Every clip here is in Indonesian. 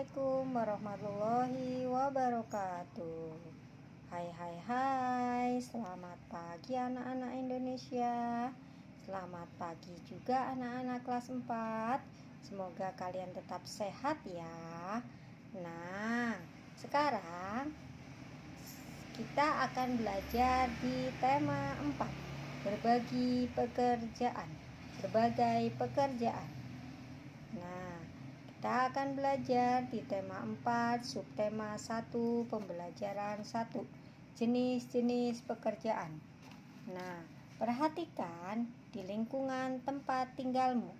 Assalamualaikum warahmatullahi wabarakatuh. Hai, selamat pagi anak-anak Indonesia. Selamat pagi juga anak-anak kelas 4. Semoga kalian tetap sehat ya. Nah, sekarang kita akan belajar di tema 4, berbagai pekerjaan. Nah, kita akan belajar di tema 4, subtema 1, pembelajaran 1, jenis-jenis pekerjaan. Nah, perhatikan di lingkungan tempat tinggalmu.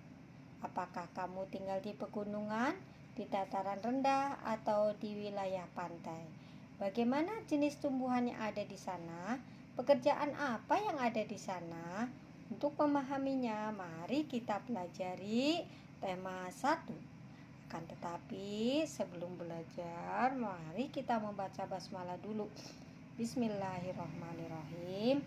Apakah kamu tinggal di pegunungan, di dataran rendah, atau di wilayah pantai? Bagaimana jenis tumbuhan yang ada di sana? Pekerjaan apa yang ada di sana? Untuk memahaminya, mari kita pelajari tema 1. Akan tetapi sebelum belajar, mari kita membaca basmalah dulu. Bismillahirrahmanirrahim.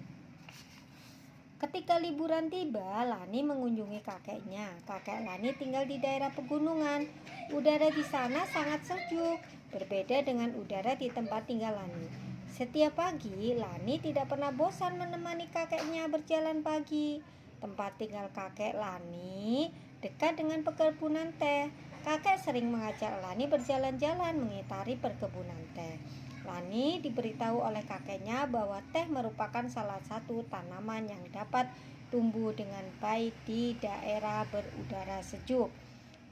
Ketika liburan tiba, Lani mengunjungi kakeknya. Kakek Lani tinggal di daerah pegunungan. Udara di sana sangat sejuk, berbeda dengan udara di tempat tinggal Lani. Setiap pagi, Lani tidak pernah bosan menemani kakeknya berjalan pagi. Tempat tinggal kakek Lani dekat dengan perkebunan teh. Kakek sering mengajak Lani berjalan-jalan mengitari perkebunan teh. Lani diberitahu oleh kakeknya bahwa teh merupakan salah satu tanaman yang dapat tumbuh dengan baik di daerah berudara sejuk.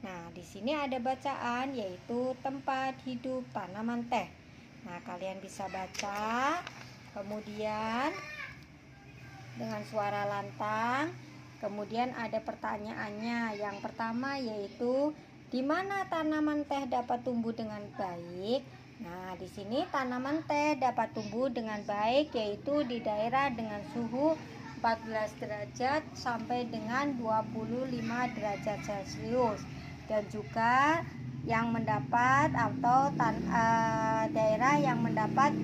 Nah, di sini ada bacaan yaitu tempat hidup tanaman teh. Nah, kalian bisa baca, kemudian dengan suara lantang. Kemudian ada pertanyaannya. Yang pertama yaitu di mana tanaman teh dapat tumbuh dengan baik? Nah, di sini tanaman teh dapat tumbuh dengan baik yaitu di daerah dengan suhu 14 derajat sampai dengan 25 derajat Celcius. Dan juga yang mendapat atau daerah yang mendapat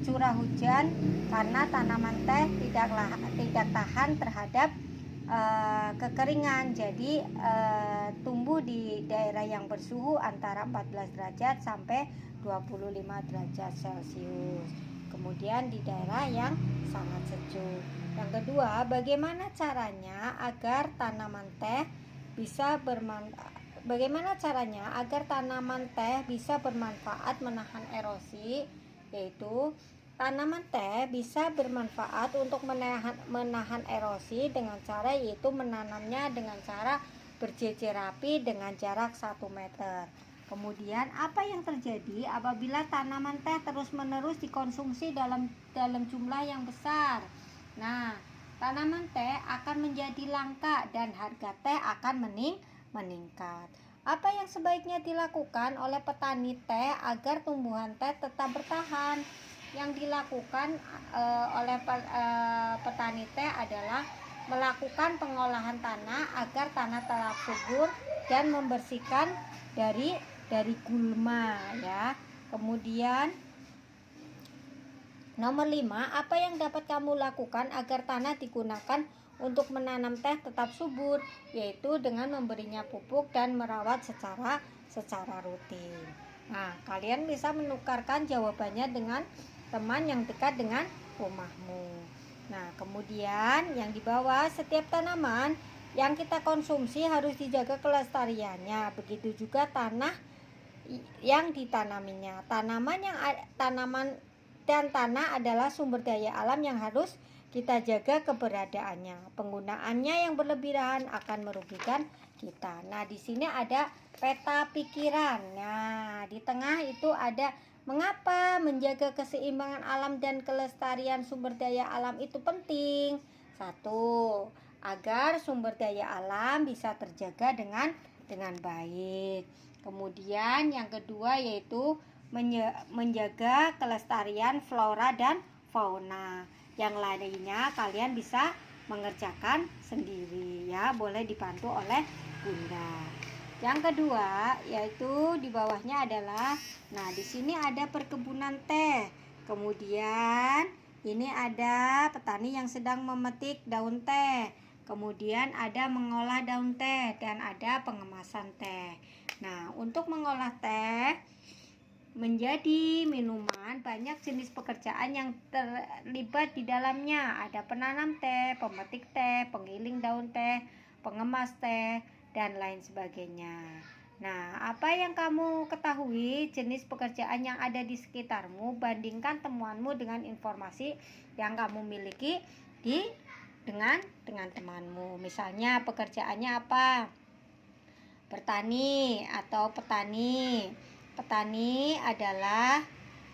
curah hujan karena tanaman teh tidak tahan terhadap kekeringan. Jadi tumbuh di daerah yang bersuhu antara 14 derajat sampai 25 derajat Celcius. Kemudian di daerah yang sangat sejuk. Yang kedua, bagaimana caranya agar tanaman teh bisa bermanfaat menahan erosi? Yaitu tanaman teh bisa bermanfaat untuk menahan erosi dengan cara yaitu menanamnya dengan cara berjejer rapi dengan jarak 1 meter. Kemudian apa yang terjadi apabila tanaman teh terus-menerus dikonsumsi dalam jumlah yang besar? Nah, tanaman teh akan menjadi langka dan harga teh akan meningkat. Apa yang sebaiknya dilakukan oleh petani teh agar tumbuhan teh tetap bertahan? Yang dilakukan oleh petani teh adalah melakukan pengolahan tanah agar tanah tetap subur dan membersihkan dari gulma ya. Kemudian nomor 5, apa yang dapat kamu lakukan agar tanah digunakan untuk menanam teh tetap subur? Yaitu dengan memberinya pupuk dan merawat secara rutin. Nah, kalian bisa menukarkan jawabannya dengan teman yang dekat dengan rumahmu. Nah, kemudian yang di bawah, setiap tanaman yang kita konsumsi harus dijaga kelestariannya. Begitu juga tanah yang ditanaminya. Tanaman dan tanah adalah sumber daya alam yang harus kita jaga keberadaannya. Penggunaannya yang berlebihan akan merugikan kita. Nah, di sini ada peta pikiran. Nah, di tengah itu ada mengapa menjaga keseimbangan alam dan kelestarian sumber daya alam itu penting. 1, agar sumber daya alam bisa terjaga dengan baik. Kemudian yang kedua yaitu menjaga kelestarian flora dan fauna. Yang lainnya kalian bisa mengerjakan sendiri ya, boleh dibantu oleh Bunda. Yang kedua yaitu di bawahnya adalah, nah di sini ada perkebunan teh. Kemudian ini ada petani yang sedang memetik daun teh. Kemudian ada mengolah daun teh dan ada pengemasan teh. Nah, untuk mengolah teh menjadi minuman, banyak jenis pekerjaan yang terlibat di dalamnya. Ada penanam teh, pemetik teh, penggiling daun teh, pengemas teh, dan lain sebagainya. Nah, apa yang kamu ketahui jenis pekerjaan yang ada di sekitarmu, bandingkan temuanmu dengan informasi yang kamu miliki dengan temanmu. Misalnya pekerjaannya apa? Bertani atau petani. Petani adalah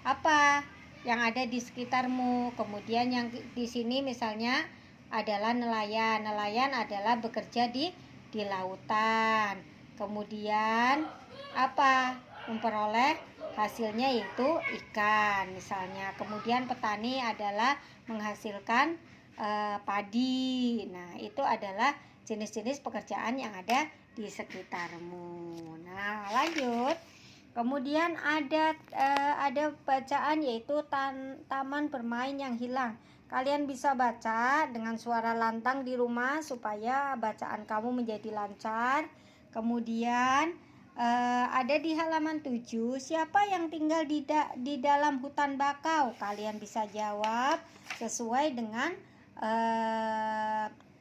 apa yang ada di sekitarmu. Kemudian yang di sini misalnya adalah nelayan. Nelayan adalah bekerja di lautan. Kemudian apa? Memperoleh hasilnya yaitu ikan misalnya. Kemudian petani adalah menghasilkan padi. Nah, itu adalah jenis-jenis pekerjaan yang ada di sekitarmu. Nah, lanjut. Kemudian ada bacaan yaitu taman bermain yang hilang. Kalian bisa baca dengan suara lantang di rumah supaya bacaan kamu menjadi lancar. Kemudian ada di halaman 7, siapa yang tinggal di dalam hutan bakau? Kalian bisa jawab sesuai dengan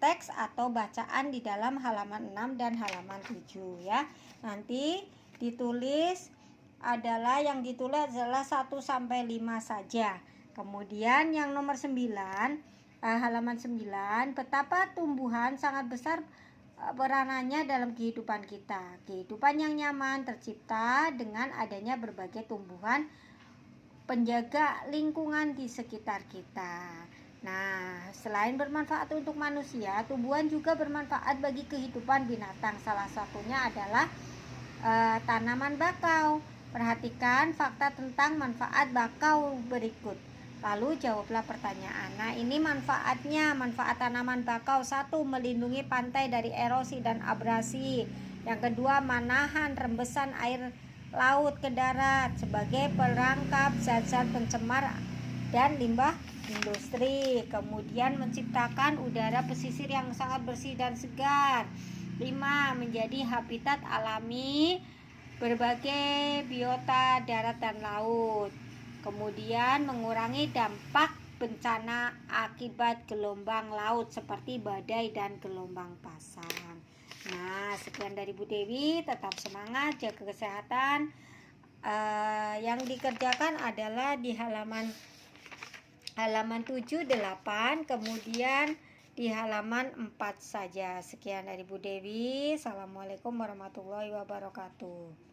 teks atau bacaan di dalam halaman 6 dan halaman 7 ya. Nanti yang ditulis adalah 1 sampai 5 saja. Kemudian yang nomor 9, halaman 9, betapa tumbuhan sangat besar peranannya dalam kehidupan kita. Kehidupan yang nyaman tercipta dengan adanya berbagai tumbuhan penjaga lingkungan di sekitar kita. Nah, selain bermanfaat untuk manusia, tumbuhan juga bermanfaat bagi kehidupan binatang. Salah satunya adalah tanaman bakau. Perhatikan fakta tentang manfaat bakau berikut. Lalu jawablah pertanyaan. Nah, ini manfaatnya. Manfaat tanaman bakau: 1. Melindungi pantai dari erosi dan abrasi. Yang kedua, menahan rembesan air laut ke darat sebagai perangkap zat-zat pencemar dan limbah industri. Kemudian menciptakan udara pesisir yang sangat bersih dan segar. 5. Menjadi habitat alami berbagai biota darat dan laut. Kemudian mengurangi dampak bencana akibat gelombang laut seperti badai dan gelombang pasang. Nah, sekian dari Bu Dewi. Tetap semangat, jaga kesehatan. Yang dikerjakan adalah di halaman 7, 8, kemudian di halaman 4 saja. Sekian dari Bu Dewi. Assalamualaikum warahmatullahi wabarakatuh.